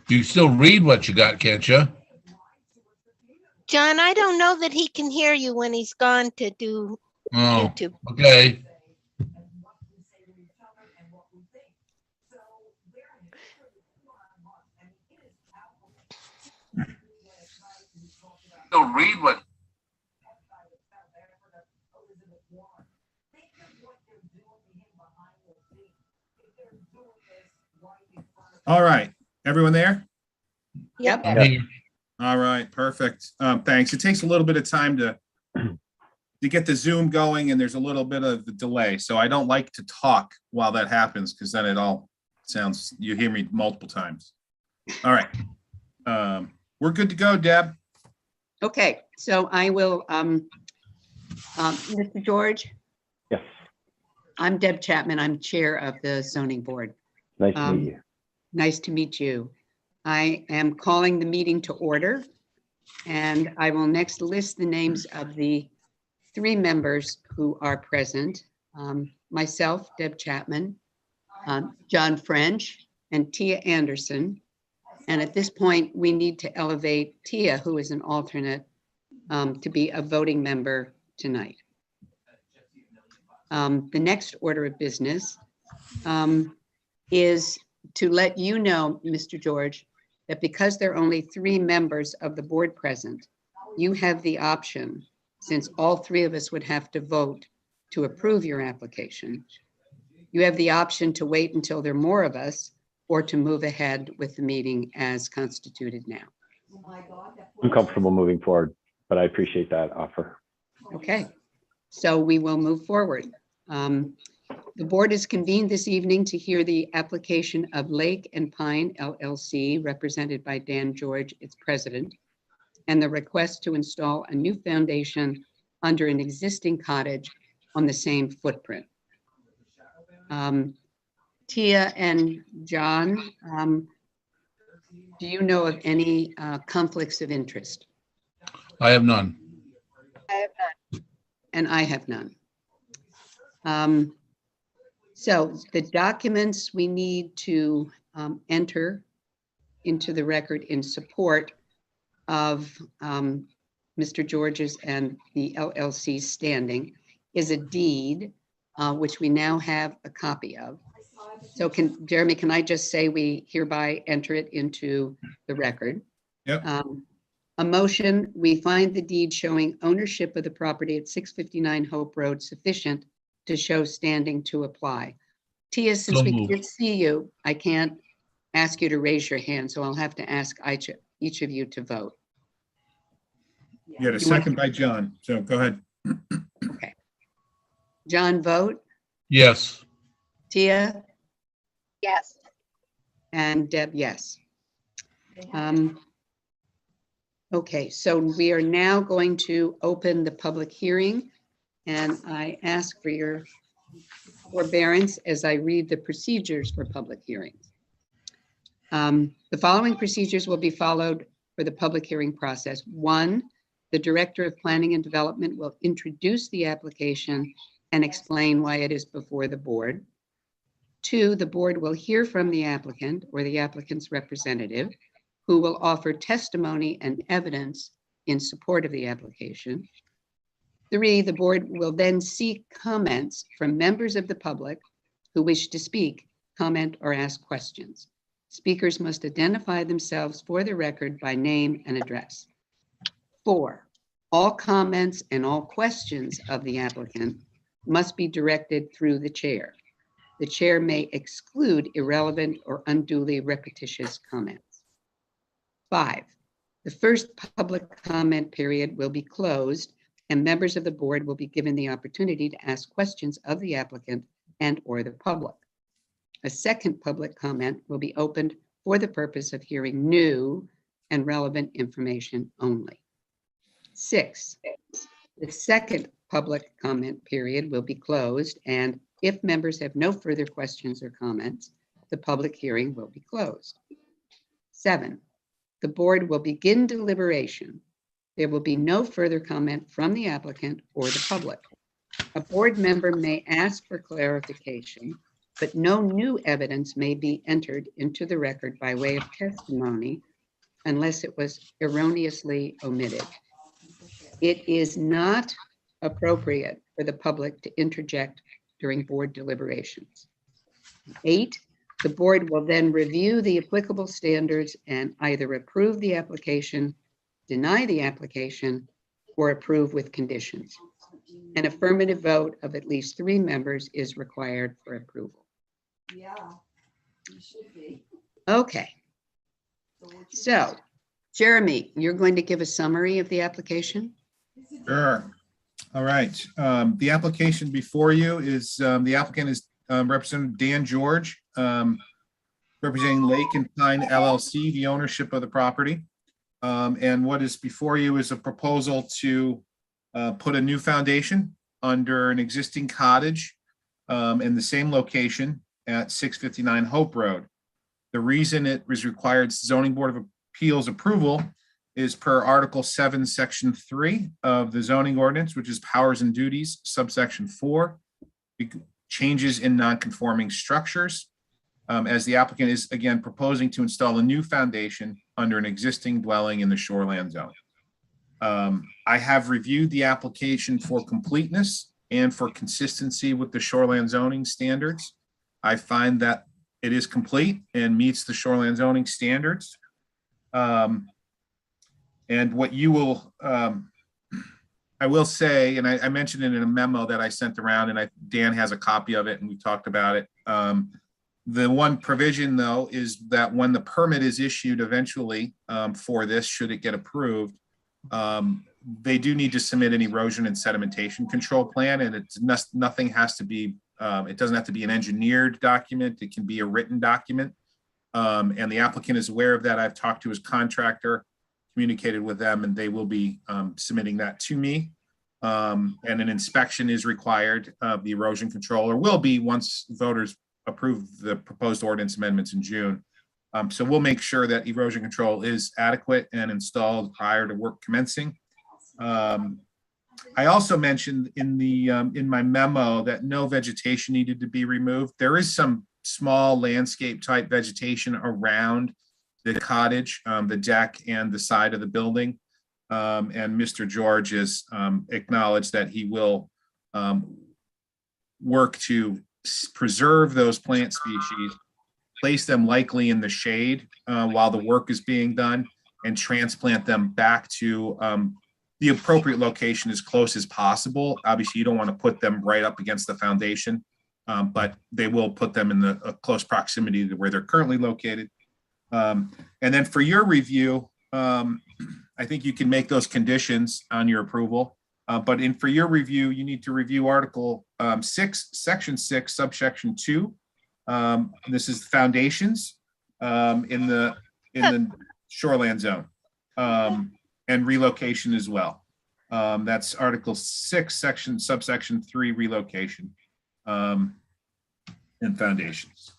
You still read what you got, can't you? John, I don't know that he can hear you when he's gone to do Oh, YouTube. okay. Still read what? All right, everyone there? Yep. I'm here. All right, perfect. Thanks. It takes a little bit of time to get the Zoom going, and there's a little bit of a delay. So I don't like to talk while that happens because then it all sounds, you hear me multiple times. All right. We're good to go, Deb. Okay, so I will, Mr. George, Yes, I'm Deb Chapman. I'm Chair of the Zoning Board. nice to meet you. Nice to meet you. I am calling the meeting to order, and I will next list the names of the 3 members who are present. Myself, Deb Chapman, John French, and Tia Anderson. And at this point, we need to elevate Tia, who is an alternate, to be a voting member tonight. The next order of business is to let you know, Mr. George, that because there are only 3 members of the board present, you have the option, since all 3 of us would have to vote to approve your application, you have the option to wait until there are more of us or to move ahead with the meeting as constituted now. I'm comfortable moving forward, but I appreciate that offer. Okay, so we will move forward. The board is convened this evening to hear the application of Lake and Pine LLC, represented by Dan George, its president, and the request to install a new foundation under an existing cottage on the same footprint. Tia and John, do you know of any conflicts of interest? I have none. And I have none. So the documents we need to enter into the record in support of Mr. George's and the LLC's standing is a deed, which we now have a copy of. So Jeremy, can I just say we hereby enter it into the record? Yep. A motion, we find the deed showing ownership of the property at 659 Hope Road sufficient to show standing to apply. Tia, since So we moved. can't see you, I can't ask you to raise your hand, so I'll have to ask each of you to vote. You had a second by John, so go ahead. Okay. John, vote. Yes. Tia? Yes. And Deb, yes. Okay, so we are now going to open the public hearing, and I ask for your forbearance as I read the procedures for public hearings. The following procedures will be followed for the public hearing process. 1, the Director of Planning and Development will introduce the application and explain why it is before the board. 2, the board will hear from the applicant or the applicant's representative, who will offer testimony and evidence in support of the application. 3, the board will then seek comments from members of the public who wish to speak, comment, or ask questions. Speakers must identify themselves for the record by name and address. 4, all comments and all questions of the applicant must be directed through the chair. The chair may exclude irrelevant or unduly repetitious comments. 5, the first public comment period will be closed and members of the board will be given the opportunity to ask questions of the applicant and or the public. A second public comment will be opened for the purpose of hearing new and relevant information only. 6, the second public comment period will be closed, and if members have no further questions or comments, the public hearing will be closed. 7, the board will begin deliberation. There will be no further comment from the applicant or the public. A board member may ask for clarification but no new evidence may be entered into the record by way of testimony unless it was erroneously omitted. It is not appropriate for the public to interject during board deliberations. 8, the board will then review the applicable standards and either approve the application, deny the application, or approve with conditions. An affirmative vote of at least 3 members is required for approval. Yeah, you should be. Okay, so Jeremy, you're going to give a summary of the application? Sure. All right. The application before you is, the applicant is Representative Dan George, representing Lake and Pine LLC, the ownership of the property. And what is before you is a proposal to put a new foundation under an existing cottage in the same location at 659 Hope Road. The reason it was required zoning board of appeals approval is per Article 7, Section 3 of the zoning ordinance, which is powers and duties, subsection 4, changes in non-conforming structures. As the applicant is again proposing to install a new foundation under an existing dwelling in the shoreland zone. I have reviewed the application for completeness and for consistency with the shoreland zoning standards. I find that it is complete and meets the shoreland zoning standards. And what you will, I will say, and I mentioned it in a memo that I sent around, and Dan has a copy of it, and we talked about it. The one provision, though, is that when the permit is issued eventually for this, should it get approved, they do need to submit an erosion and sedimentation control plan, and it's nothing has to be, it doesn't have to be an engineered document. It can be a written document. And the applicant is aware of that. I've talked to his contractor, communicated with them, and they will be submitting that to me. And an inspection is required of the erosion control, or will be once voters approve the proposed ordinance amendments in June. So we'll make sure that erosion control is adequate and installed prior to work commencing. I also mentioned in my memo that no vegetation needed to be removed. There is some small landscape type vegetation around the cottage, the deck and the side of the building. And Mr. George has acknowledged that he will work to preserve those plant species, place them likely in the shade while the work is being done, and transplant them back to the appropriate location as close as possible. Obviously, you don't want to put them right up against the foundation, but they will put them in the close proximity to where they're currently located. And then for your review, I think you can make those conditions on your approval. But for your review, you need to review Article 6, Section 6, subsection 2. This is foundations in the shoreland zone and relocation as well. That's Article 6, subsection 3, relocation and foundations.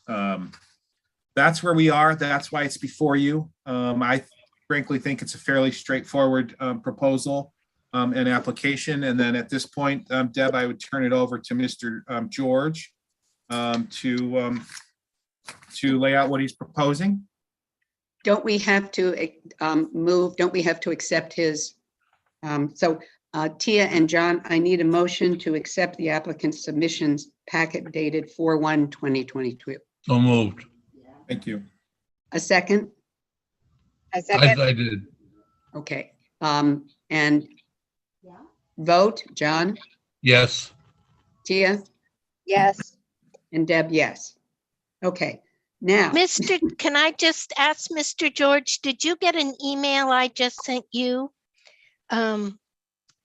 That's where we are. That's why it's before you. I frankly think it's a fairly straightforward proposal and application. And then at this point, Deb, I would turn it over to Mr. George to lay out what he's proposing. Don't we have to move, don't we have to accept his, Tia and John, I need a motion to accept the applicant's submissions packet dated 4/1/2022. So moved. Thank you. A second? A second. I did. Okay, and vote, John, Yes. Tia, Yes. and Deb, yes. Okay, now, Can I just ask Mr. George, did you get an email I just sent you?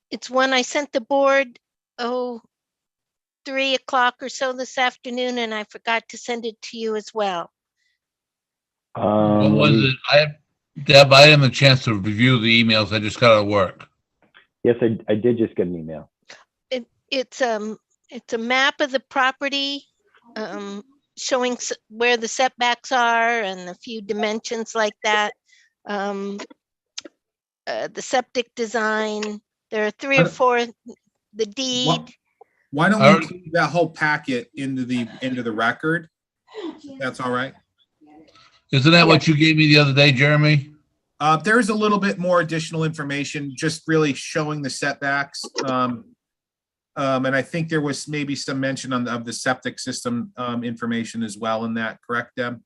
It's one I sent the board, 3 o'clock or so this afternoon, and I forgot to send it to you as well. What was it? Deb, I didn't have a chance to review the emails. I just got out of work. Yes, I did just get an email. It's a map of the property, showing where the setbacks are and a few dimensions like that. The septic design, there are 3 or 4, the deed. Why don't I we already- include that whole packet into the record? That's all right. Isn't that what you gave me the other day, Jeremy? There's a little bit more additional information, just really showing the setbacks. And I think there was maybe some mention of the septic system information as well in that, correct, Deb?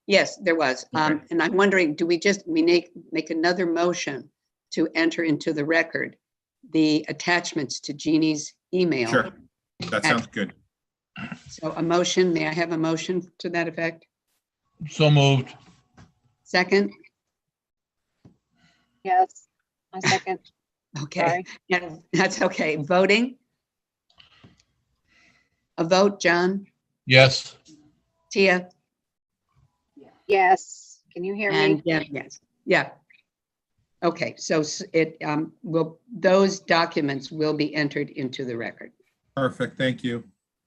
Yes, there was. Okay. And I'm wondering, do we make another motion to enter into the record the attachments to Jeannie's email? Sure, that sounds good. So a motion, may I have a motion to that effect? So moved. Second? Yes, I second. Okay, Sorry. yeah, that's okay. Voting? A vote, John, Yes. Tia, Yes, can you hear and me? Deb, yes, yeah. Okay, so those documents will be entered into the record. Perfect, thank you.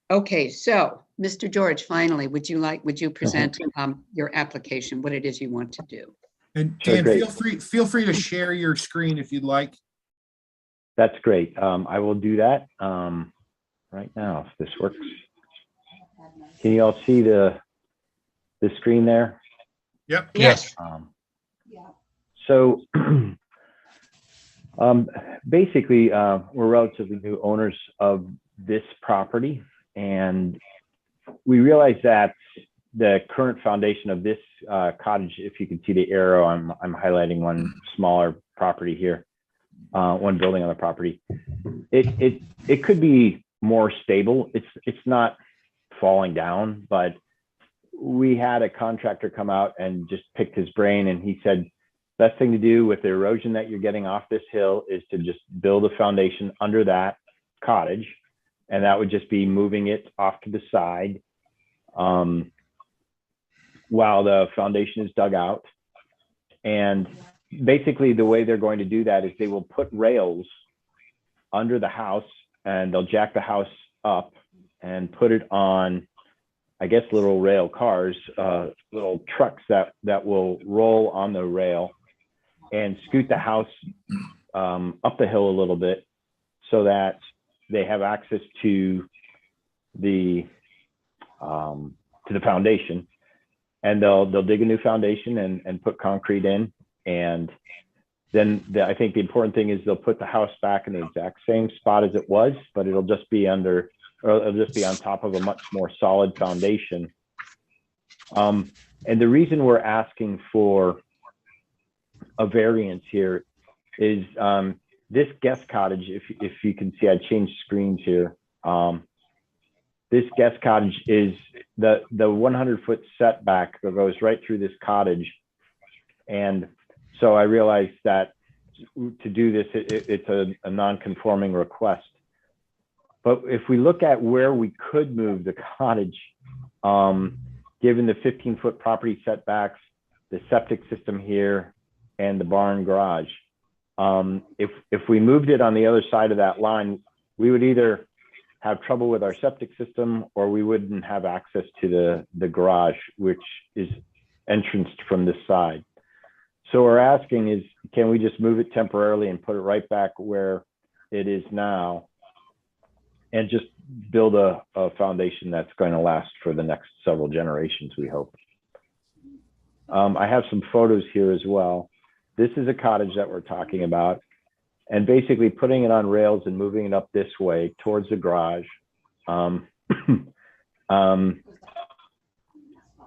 Okay, so, Mr. George, finally, would you present your application, what it is you want to do? And Sure, Dan, great. feel free to share your screen if you'd like. That's great. I will do that right now if this works. Can you all see the screen there? Yep. Yes. So basically, we're relatively new owners of this property, and we realize that the current foundation of this cottage, if you can see the arrow, I'm highlighting one smaller property here, one building on the property. It could be more stable. It's not falling down, but we had a contractor come out and just picked his brain, and he said, best thing to do with the erosion that you're getting off this hill is to just build a foundation under that cottage. And that would just be moving it off to the side while the foundation is dug out. And basically the way they're going to do that is they will put rails under the house, and they'll jack the house up and put it on, I guess, little rail cars, little trucks that will roll on the rail and scoot the house up the hill a little bit so that they have access to the foundation. And they'll dig a new foundation and put concrete in. And then I think the important thing is they'll put the house back in the exact same spot as it was, but it'll just be on top of a much more solid foundation. And the reason we're asking for a variance here is this guest cottage, if you can see, I changed screens here. This guest cottage is the 100-foot setback that goes right through this cottage. And so I realized that to do this, it's a non-conforming request. But if we look at where we could move the cottage, given the 15-foot property setbacks, the septic system here, and the barn garage, if we moved it on the other side of that line, we would either have trouble with our septic system or we wouldn't have access to the garage, which is entranced from this side. So we're asking is, can we just move it temporarily and put it right back where it is now and just build a foundation that's going to last for the next several generations, we hope. I have some photos here as well. This is a cottage that we're talking about, and basically putting it on rails and moving it up this way towards the garage. But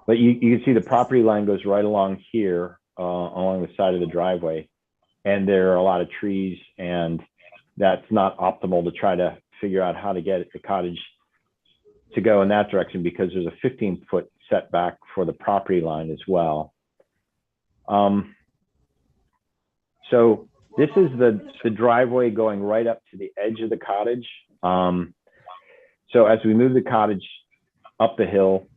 you can see the property line goes right along here, along the side of the driveway, and there are a lot of trees, and that's not optimal to try to figure out how to get the cottage to go in that direction because there's a 15-foot setback for the property line as well. So this is the driveway going right up to the edge of the cottage. So as we move the cottage up the hill,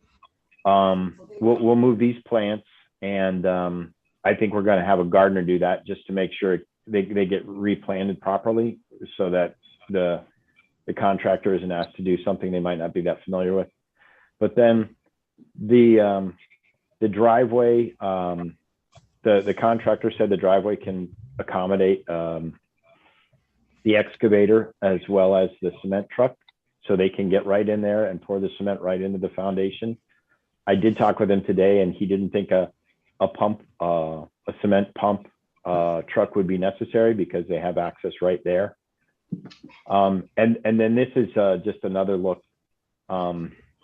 we'll move these plants, and I think we're going to have a gardener do that just to make sure they get replanted properly so that the contractor isn't asked to do something they might not be that familiar with. But then the driveway, the contractor said the driveway can accommodate the excavator as well as the cement truck. so they can get right in there and pour the cement right into the foundation. I did talk with him today, and he didn't think a cement pump truck would be necessary because they have access right there. And then this is just another look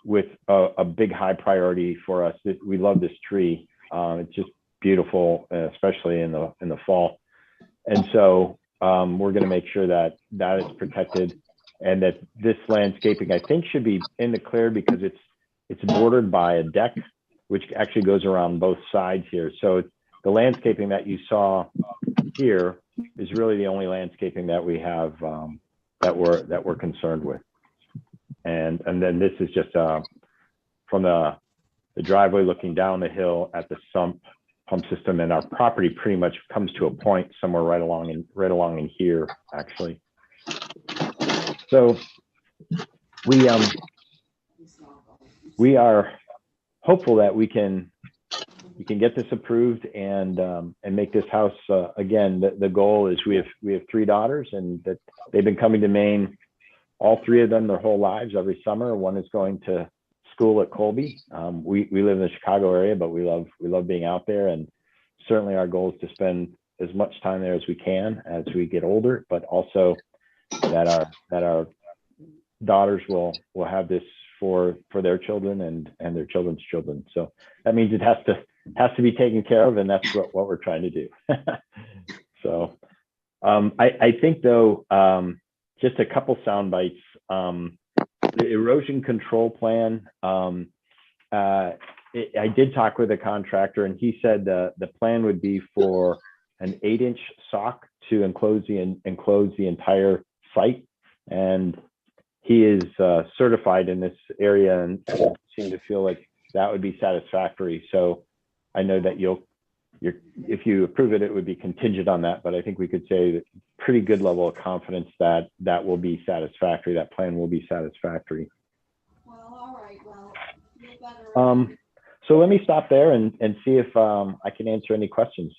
with a big high priority for us. We love this tree. It's just beautiful, especially in the fall. And so we're going to make sure that that is protected, and that this landscaping, I think, should be in the clear because it's bordered by a deck, which actually goes around both sides here. So the landscaping that you saw here is really the only landscaping that we have that we're concerned with. And then this is just from the driveway looking down the hill at the sump pump system, and our property pretty much comes to a point somewhere right along in here, actually. So we are hopeful that we can get this approved and make this house again. The goal is we have 3 daughters, and that they've been coming to Maine, all 3 of them, their whole lives, every summer. One is going to school at Colby. We live in the Chicago area, but we love being out there, and certainly our goal is to spend as much time there as we can as we get older, but also that our daughters will have this for their children and their children's children. So that means it has to be taken care of, and that's what we're trying to do. So I think, though, just a couple sound bites. The erosion control plan, I did talk with a contractor, and he said the plan would be for an 8-inch sock to enclose the entire site. And he is certified in this area and seemed to feel like that would be satisfactory. So I know that if you approve it, it would be contingent on that, but I think we could say that pretty good level of confidence that that will be satisfactory. That plan will be satisfactory. Well, all right, well, feel better. So let me stop there and see if I can answer any questions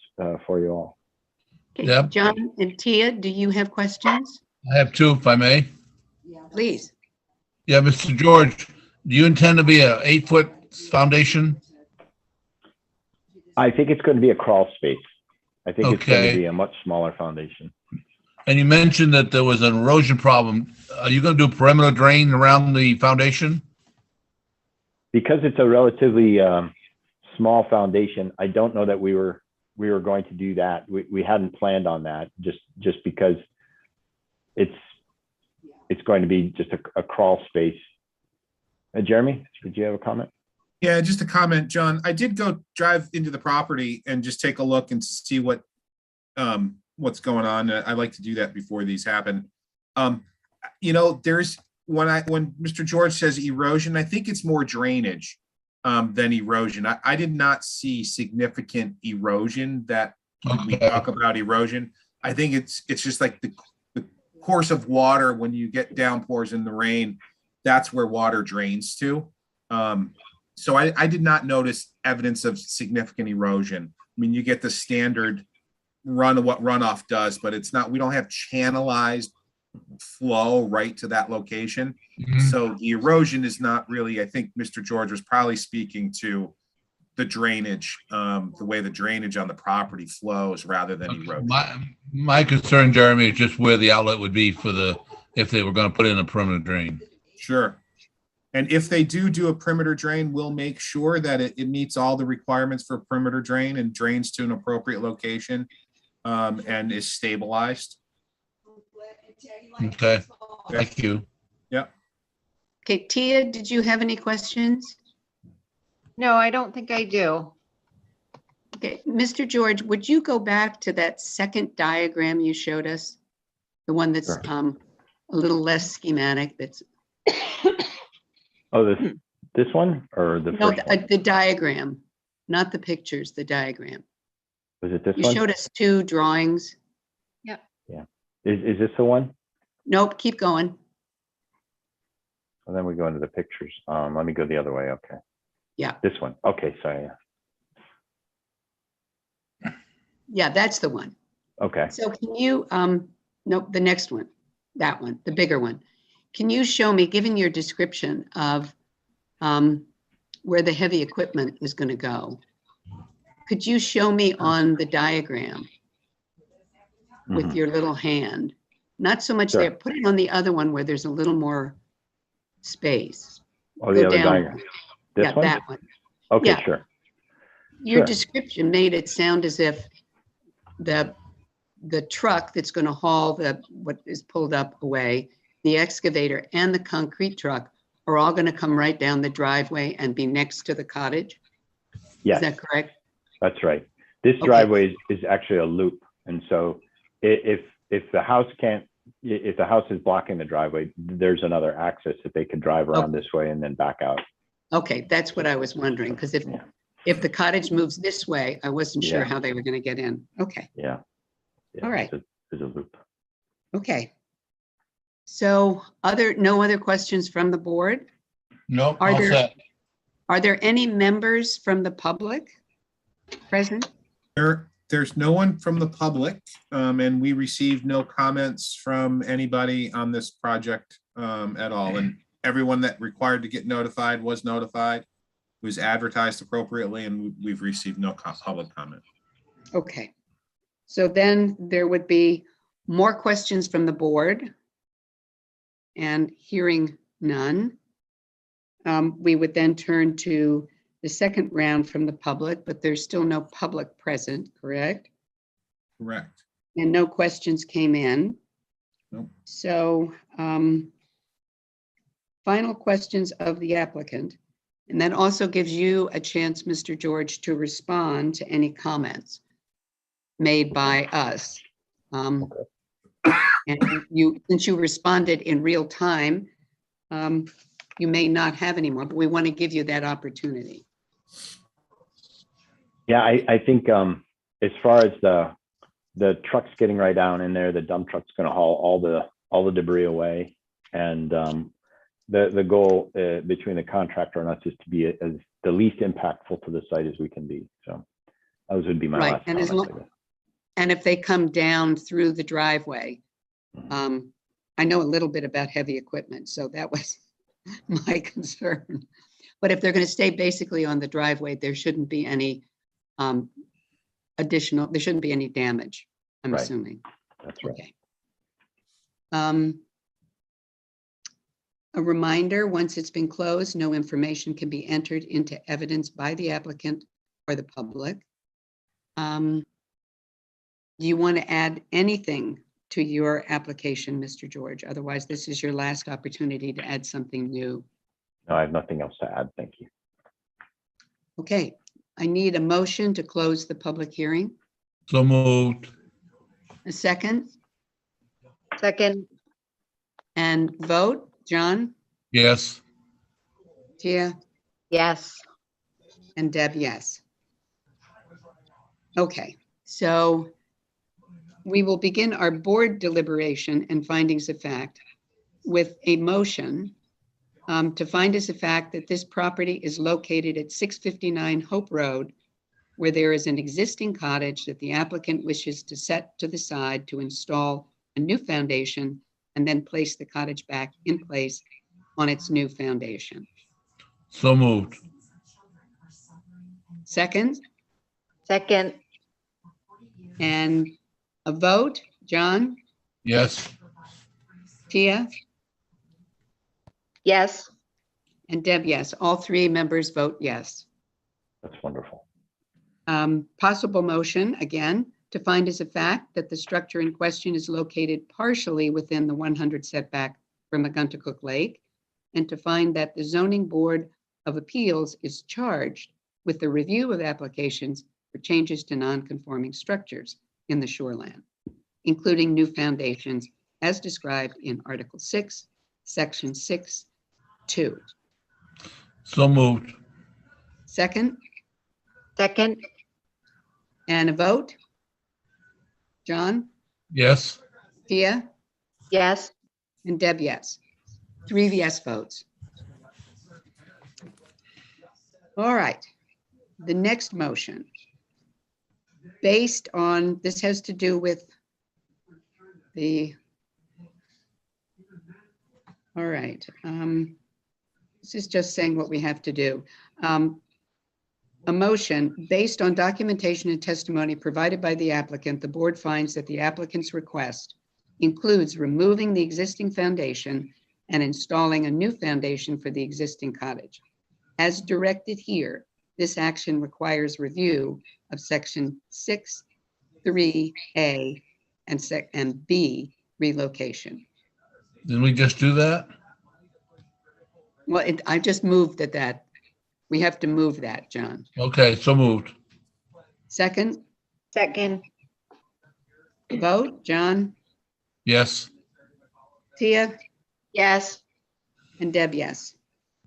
for you all. Okay, Yep. John and Tia, do you have questions? I have 2, if I may. Yeah. Please. Yeah, Mr. George, do you intend to be a 8-foot foundation? I think it's going to be a crawl space. I think it's going Okay. to be a much smaller foundation. And you mentioned that there was an erosion problem. Are you going to do perimeter drain around the foundation? Because it's a relatively small foundation, I don't know that we were going to do that. We hadn't planned on that just because it's going to be just a crawl space. Jeremy, did you have a comment? Yeah, just a comment, John. I did go drive into the property and just take a look and see what's going on. I like to do that before these happen. There's when Mr. George says erosion, I think it's more drainage than erosion. I did not see significant erosion that when we talk about erosion. I think it's just like the course of water when you get downpours in the rain. That's where water drains to. So I did not notice evidence of significant erosion. I mean, you get the standard run of what runoff does, but it's not, we don't have channelized flow right to that location. Mhm. So the erosion is not really, I think Mr. George was probably speaking to the drainage, the way the drainage on the property flows rather than erosion. My concern, Jeremy, is just where the outlet would be if they were going to put in a perimeter drain. Sure. And if they do a perimeter drain, we'll make sure that it meets all the requirements for a perimeter drain and drains to an appropriate location and is stabilized. Okay. Thank you. Okay, Tia, did you have any questions? No, I don't think I do. Okay, Mr. George, would you go back to that second diagram you showed us? The one that's Sure. a little less schematic, that's, Oh, this one or the no, first one? the diagram, not the pictures, the diagram. Was it this You one? showed us 2 drawings. Is this the one? Nope, keep going. And then we go into the pictures. Let me go the other way. Okay. Yeah. This one. Okay. Sorry. Yeah, that's the one. Okay. So can you, nope, the next one, that one, the bigger one. can you show me, given your description of where the heavy equipment is going to go, could you show me on the diagram with Mhm. your little hand? Not so much Sure. there, put it on the other one where there's a little more space. Oh, the Go other down. diagram. This Yeah, one? that one. Okay, yeah. sure. Your Sure. description made it sound as if the truck that's going to haul what is pulled up away, the excavator and the concrete truck are all going to come right down the driveway and be next to the cottage? Yes. Is that correct? That's right. This Okay. driveway is actually a loop. And so if the house can't, if the house is blocking the driveway, there's another access that they can drive around this way and then back out. Okay, that's what I was wondering, because Yeah. if the cottage moves this way, I wasn't sure Yeah. how they were going to get in. Okay, Yeah. Yeah, All right. There's a loop. okay. So no other questions from the board? Nope, Are all there- set. Are there any members from the public present? There's no one from the public, and we received no comments from anybody on this project at all. And everyone that required to get notified was notified, was advertised appropriately, and we've received no public comment. Okay. So then there would be more questions from the board. And hearing none, we would then turn to the second round from the public, but there's still no public present, correct? Correct. And no questions came in. Nope. So final questions of the applicant. And that also gives you a chance, Mr. George, to respond to any comments made by us. And since you responded in real time, you may not have any more, but we want to give you that opportunity. Yeah, I think as far as the truck's getting right down in there, the dump truck's going to haul all the debris away, and the goal between the contractor and us is to be as the least impactful to the site as we can be. So those would be my Right, last and as comments, long- I guess. And if they come down through the driveway, I know a little bit about heavy equipment, so that was my concern. But if they're going to stay basically on the driveway, there shouldn't be any there shouldn't be any damage, I'm Right. assuming. That's right. Okay. A reminder, once it's been closed, no information can be entered into evidence by the applicant or the public. Do you want to add anything to your application, Mr. George? Otherwise, this is your last opportunity to add something new. No, I have nothing else to add. Thank you. Okay, I need a motion to close the public hearing. So moved. A second, Second, and vote. John, Yes. Tia, yes. and Deb, yes. Okay, so we will begin our board deliberation and findings of fact with a motion to find as a fact that this property is located at 659 Hope Road, where there is an existing cottage that the applicant wishes to set to the side to install a new foundation and then place the cottage back in place on its new foundation. So moved. Second, Second, and a vote. John, Yes. Tia, yes. and Deb, yes. All three members vote yes. That's wonderful. Possible motion, again, to find as a fact that the structure in question is located partially within the 100 setback from Aguntacook Lake, and to find that the Zoning Board of Appeals is charged with the review of applications for changes to non-conforming structures in the shoreline, including new foundations as described in Article 6, Section 6(2). So moved. Second, Second, and a vote. John, Yes. Tia, yes. and Deb, yes. 3 yes votes. All right. The next motion, based on, this has to do with the All right. This is just saying what we have to do. A motion based on documentation and testimony provided by the applicant, the board finds that the applicant's request includes removing the existing foundation and installing a new foundation for the existing cottage. As directed here, this action requires review of section 6(3)(a) and B relocation. Didn't we just do that? Well, I just moved at that. We have to move that, John. Okay, so moved. Second, second, vote, John, Yes. Tia, yes, and Deb, yes.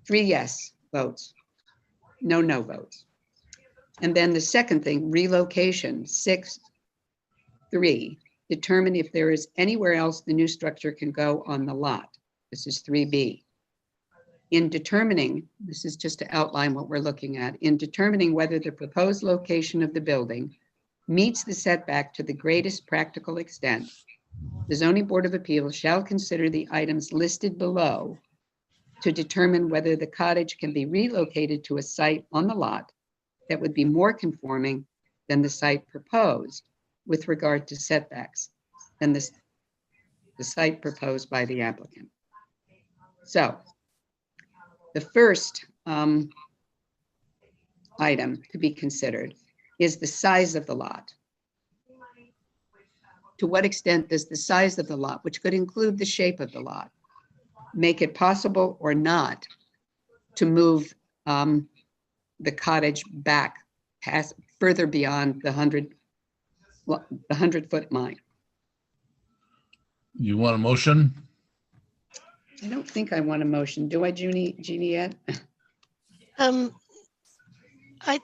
3 yes votes. No votes. And then the second thing, relocation, 6(3). Determine if there is anywhere else the new structure can go on the lot. This is 3B. In determining, this is just to outline what we're looking at, in determining whether the proposed location of the building meets the setback to the greatest practical extent, the Zoning Board of Appeals shall consider the items listed below to determine whether the cottage can be relocated to a site on the lot that would be more conforming than the site proposed with regard to setbacks than the site proposed by the applicant. So the first item to be considered is the size of the lot. To what extent does the size of the lot, which could include the shape of the lot, make it possible or not to move the cottage back past further beyond the 100-foot line? You want a motion? I don't think I want a motion. Do I, Jeannie yet? I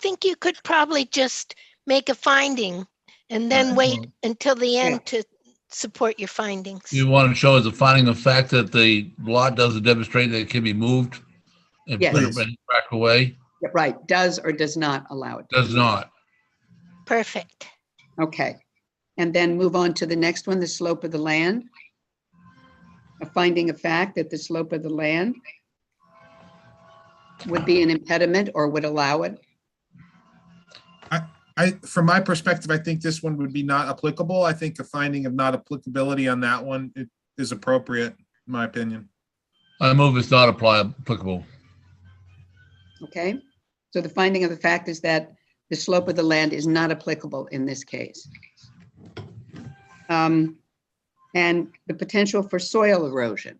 think you could probably just make a finding and then wait until the end to support your findings. You want to show as a finding of fact that the lot doesn't demonstrate that it can be moved and Yes. put it in back away? Right, does or does not allow it. Does not. Perfect. Okay. And then move on to the next one, the slope of the land. A finding of fact that the slope of the land would be an impediment or would allow it. From my perspective, I think this one would be not applicable. I think a finding of not applicability on that one is appropriate, in my opinion. I move it's not applicable. Okay. So the finding of the fact is that the slope of the land is not applicable in this case. And the potential for soil erosion.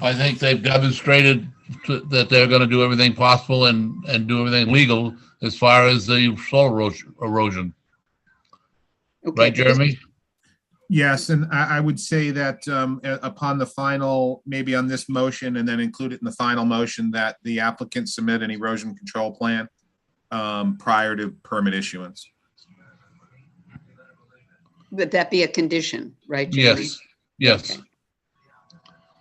I think they've demonstrated that they're going to do everything possible and do everything legal as far as the soil erosion. Okay, Right, Jeremy? Yes, and I would say that upon the final, maybe on this motion, and then include it in the final motion, that the applicant submit an erosion control plan prior to permit issuance. Would that be a condition, right, Jeremy? Yes, yes. Okay.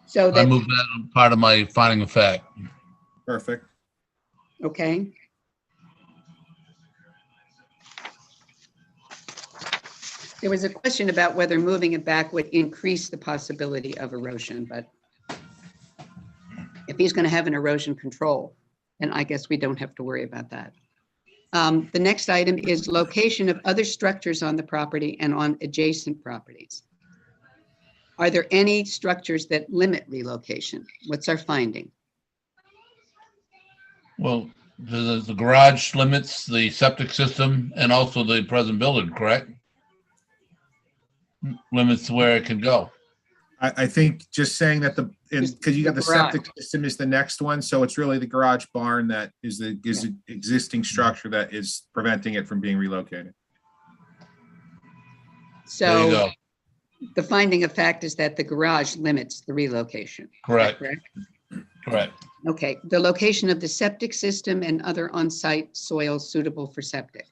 So I that, move that as part of my finding of fact. Perfect. okay. There was a question about whether moving it back would increase the possibility of erosion, but if he's going to have an erosion control, then I guess we don't have to worry about that. The next item is location of other structures on the property and on adjacent properties. Are there any structures that limit relocation? What's our finding? Well, the garage limits the septic system and also the present building, correct? Limits where it can go. I think just saying that because you got the septic system is the next one, so it's really the garage barn that is the existing structure that is preventing it from being relocated. There you So go. the finding of fact is that the garage limits the relocation. Correct, Correct? correct. Okay, the location of the septic system and other on-site soil suitable for septic.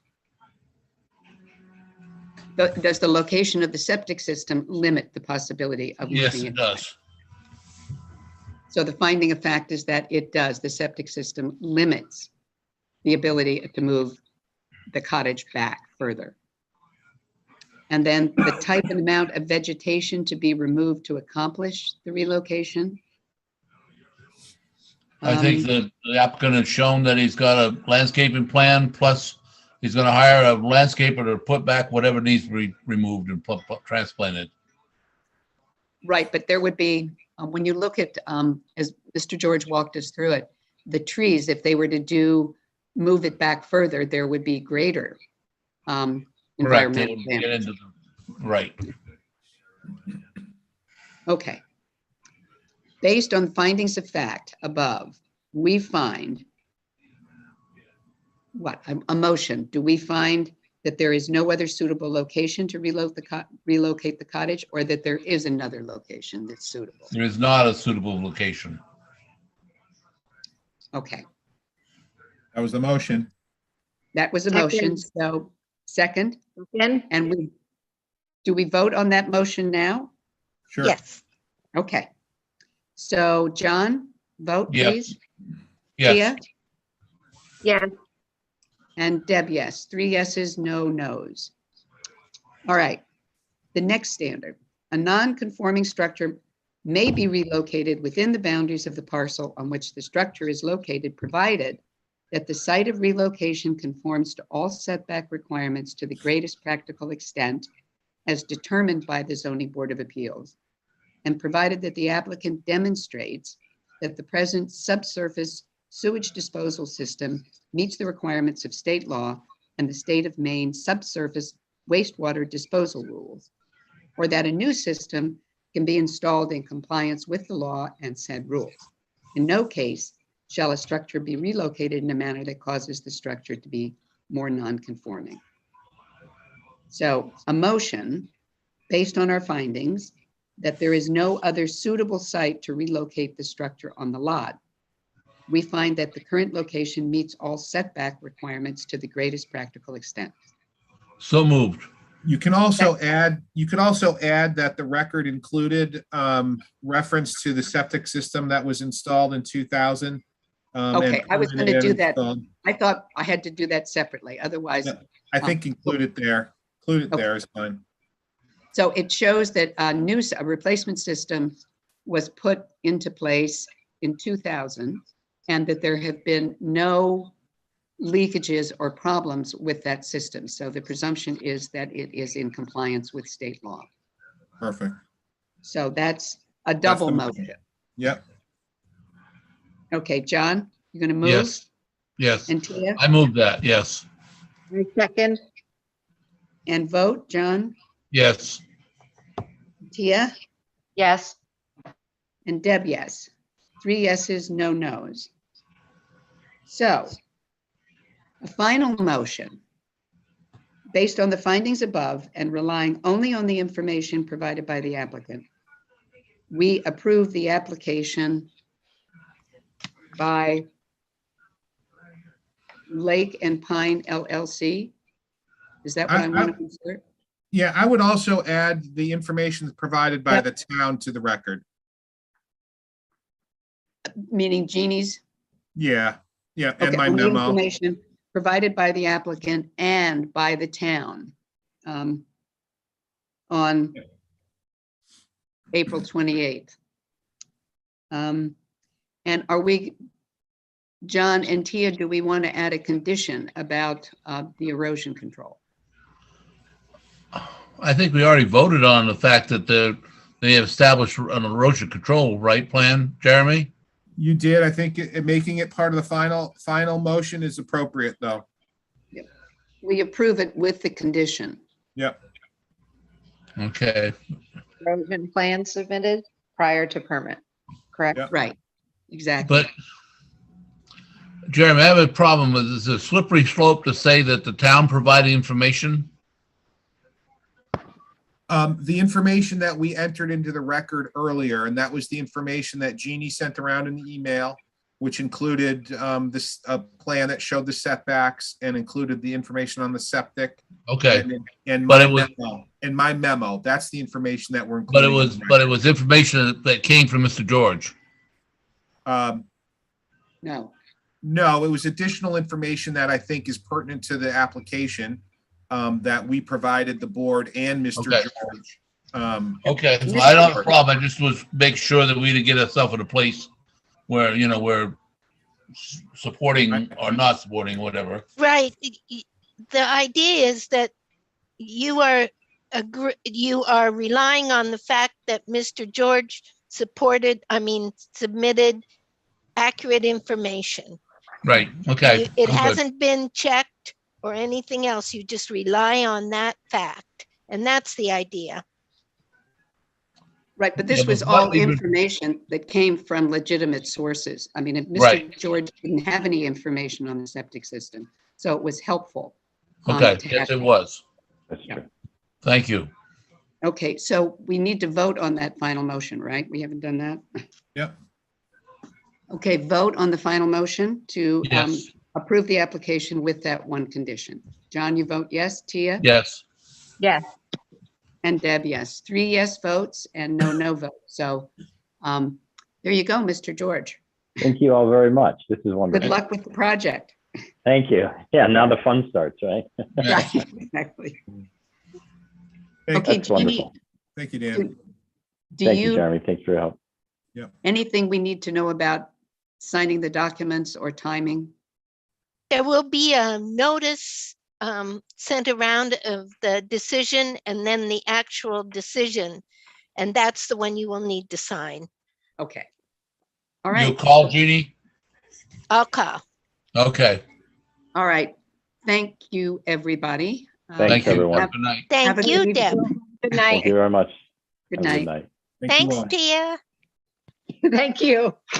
Does the location of the septic system limit the possibility of Yes, moving it it? does. So the finding of fact is that it does. The septic system limits the ability to move the cottage back further. And then the type and amount of vegetation to be removed to accomplish the relocation. I think Um, the applicant has shown that he's got a landscaping plan, plus he's gonna hire a landscaper to put back whatever needs to be removed and transplanted. Right, but there would be, when you look at, as Mr. George walked us through it, the trees, if they were to move it back further, there would be greater Correct. They environmental would get damage. into right. Okay. Based on findings of fact above, we find what, a motion, do we find that there is no other suitable location to relocate the cottage, or that there is another location that's suitable? There is not a suitable location. Okay, That was the motion. that was a motion, Second. so second, Again? and do we vote on that motion now? Sure. Yes. Okay. So John, vote Yeah. please. Yes, Tia? Yes. And Deb, yes. 3 yeses, no nos. All right. The next standard, a non-conforming structure may be relocated within the boundaries of the parcel on which the structure is located, provided that the site of relocation conforms to all setback requirements to the greatest practical extent as determined by the Zoning Board of Appeals, and provided that the applicant demonstrates that the present subsurface sewage disposal system meets the requirements of state law and the state of Maine subsurface wastewater disposal rules, or that a new system can be installed in compliance with the law and said rules. In no case shall a structure be relocated in a manner that causes the structure to be more non-conforming. So a motion based on our findings that there is no other suitable site to relocate the structure on the lot. We find that the current location meets all setback requirements to the greatest practical extent. so moved. You can also add that the record included reference to the septic system that was installed in 2000. Okay, I was and gonna do that. installed. I thought I had to do that separately, otherwise. Yeah. I think include it there. Include it there is fine. So it shows that a replacement system was put into place in 2000, and that there have been no leakages or problems with that system. So the presumption is that it is in compliance with state law. Perfect. So that's a double the motion. motion. Yep. Okay, John, you're gonna move? Yes, yes. And Tia, I moved that, yes, I second. and vote, John, yes. Tia, Yes. and Deb, yes. 3 yeses, no nos. So a final motion based on the findings above and relying only on the information provided by the applicant. We approve the application by Lake and Pine LLC. Is that what I want to insert? Yeah, I would also add the information provided by the town to the record. Meaning Jeannie's? Yeah, yeah, and Okay, my and the memo. information provided by the applicant and by the town on April 28th. And are we, John and Tia, do we want to add a condition about the erosion control? I think we already voted on the fact that they have established an erosion control, right, plan, Jeremy? You did. I think making it part of the final motion is appropriate, though. We approve it with the condition. Yep. Okay, Erosion plan submitted prior to permit, correct? Yep. Right, exactly. but Jeremy, I have a problem with, is a slippery slope to say that the town provided information? The information that we entered into the record earlier, and that was the information that Jeannie sent around in the email, which included this plan that showed the setbacks and included the information on the septic. Okay, And But my it was- memo, in my memo, that's the information that we're but including. it was information that came from Mr. George. No, No, it was additional information that I think is pertinent to the application. that we provided the board and Mr. Okay. George. Okay, I don't have a problem. I just was make sure that we didn't get ourselves in a place where, we're supporting or not supporting, whatever. Right. The idea is that you are relying on the fact that Mr. George submitted accurate information. Right, okay. It I'm good. hasn't been checked or anything else. You just rely on that fact. And that's the idea. Right, but Yeah, this but was what all even- information that came from legitimate sources. I mean, if Right. Mr. George didn't have any information on the septic system, so it was helpful. Okay, to yes, have- it was. That's Yeah. true. Thank you. Okay, so we need to vote on that final motion, right? We haven't done that? Yep. Okay, vote on the final motion to Yes, approve the application with that one condition. John, you vote yes, Tia? yes. Yes. And Deb, yes. 3 yes votes and no vote. So there you go, Mr. George. Thank you all very much. This is Good wonderful. luck with the project. Thank you. Yeah, now the fun starts, right? Yes. Right, exactly. Thank Okay, That's Jeannie, wonderful. Thank you, Dan. do Thank you, you, Jeremy. Thanks for your help. anything we need to know about signing the documents or timing? There will be a notice sent around of the decision and then the actual decision. And that's the one you will need to sign. Okay. All You right, call Jeannie? I'll call. Okay, all right. Thank you, everybody. Thanks, thank you. everyone. Good night. Have Thank a you, good Deb. evening. Good Thank night. you very much. Good Have a night. Thank you Thanks, all. Tia. Thank you.